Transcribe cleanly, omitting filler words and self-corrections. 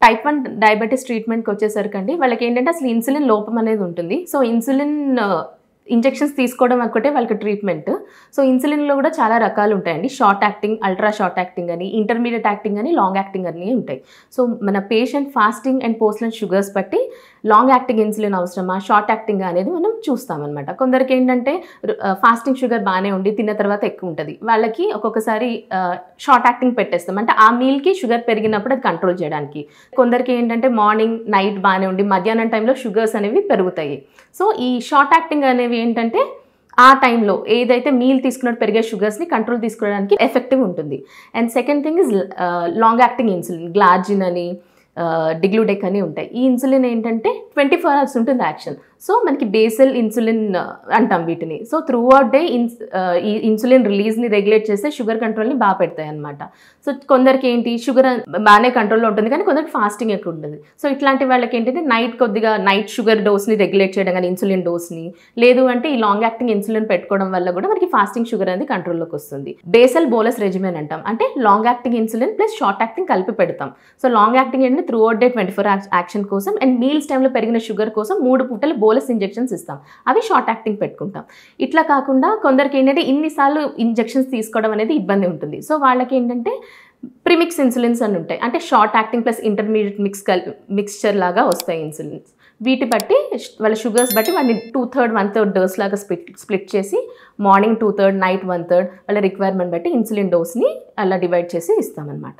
Type 1 diabetes ట్రీట్మెంట్కి వచ్చేసరికండి వాళ్ళకి ఏంటంటే అసలు ఇన్సులిన్ లోపం అనేది ఉంటుంది. సో ఇన్సులిన్ ఇంజెక్షన్స్ తీసుకోవడం ఒక్కటే వాళ్ళకి ట్రీట్మెంట్. సో ఇన్సులిన్లో కూడా చాలా రకాలు ఉంటాయండి. Short acting, ultra short acting అని, ఇంటర్మీడియట్ యాక్టింగ్ అని, లాంగ్ యాక్టింగ్ అని ఉంటాయి. సో మన patient fasting and post lunch sugars బట్టి లాంగ్ యాక్టింగ్ ఇన్సులిన్ అవసరమా, షార్ట్ యాక్టింగ్ అనేది మనం చూస్తామన్నమాట. కొందరికి ఏంటంటే ఫాస్టింగ్ షుగర్ బాగానే ఉండి తిన్న తర్వాత ఎక్కువ ఉంటుంది, వాళ్ళకి ఒక్కొక్కసారి షార్ట్ యాక్టింగ్ పెట్టేస్తాం. అంటే ఆ మీల్కి షుగర్ పెరిగినప్పుడు అది కంట్రోల్ చేయడానికి. కొందరికి ఏంటంటే మార్నింగ్ నైట్ బాగానే ఉండి మధ్యాహ్నం టైంలో షుగర్స్ అనేవి పెరుగుతాయి. సో ఈ షార్ట్ యాక్టింగ్ అనేవి ఏంటంటే ఆ టైంలో ఏదైతే మీల్ తీసుకున్నట్టు పెరిగే షుగర్స్ని కంట్రోల్ తీసుకోవడానికి ఎఫెక్టివ్ ఉంటుంది. And second thing is long acting insulin, glargine అని, డిగ్లూడెక్ అని ఉంటాయి. ఈ ఇన్సులిన్ ఏంటంటే 24 hours ఉంటుంది యాక్షన్. సో మనకి బేసల్ ఇన్సులిన్ అంటాం వీటిని. సో త్రూ అవుట్ డే ఈ ఇన్సులిన్ రిలీజ్ని రెగ్యులేట్ చేస్తే షుగర్ కంట్రోల్ని బాగా పెడతాయి అనమాట. సో కొందరికి ఏంటి షుగర్ బాగానే కంట్రోల్లో ఉంటుంది కానీ కొందరికి ఫాస్టింగ్ ఎక్కువ ఉంటుంది. సో ఇట్లాంటి వాళ్ళకి ఏంటంటే కొద్దిగా నైట్ షుగర్ డోస్ని రెగ్యులేట్ చేయడం కానీ ఇన్సులిన్ డోస్ని, లేదు అంటే ఈ లాంగ్ యాక్టింగ్ ఇన్సులిన్ పెట్టుకోవడం వల్ల కూడా మనకి ఫాస్టింగ్ షుగర్ అనేది కంట్రోల్లోకి వస్తుంది. బేసల్ బోలస్ రెజిమెన్ అంటాం. అంటే long acting insulin plus short acting కలిపి పెడతాం. సో లాంగ్ యాక్టింగ్ ఏంటంటే through out day 24 hours action కోసం అండ్ మీల్స్ టైంలో పెరిగిన షుగర్ కోసం 3 పూటలు బోలస్ ఇంజెక్షన్స్ ఇస్తాం. అవి షార్ట్ యాక్టింగ్ పెట్టుకుంటాం. ఇట్లా కాకుండా కొందరికి ఏంటంటే ఇన్నిసార్లు ఇంజెక్షన్స్ తీసుకోవడం అనేది ఇబ్బంది ఉంటుంది. సో వాళ్ళకి ఏంటంటే ప్రిమిక్స్ ఇన్సులిన్స్ అని ఉంటాయి. అంటే short acting plus intermediate mixture లాగా వస్తాయి ఇన్సులిన్స్. వీటి బట్టి వాళ్ళ షుగర్స్ బట్టి వాళ్ళని 2/3, 1/3 డోస్ లాగా స్ప్లిట్ చేసి మార్నింగ్ 2/3, నైట్ 1/3 వాళ్ళ రిక్వైర్మెంట్ బట్టి ఇన్సులిన్ డోస్ని అలా డివైడ్ చేసి ఇస్తామన్నమాట.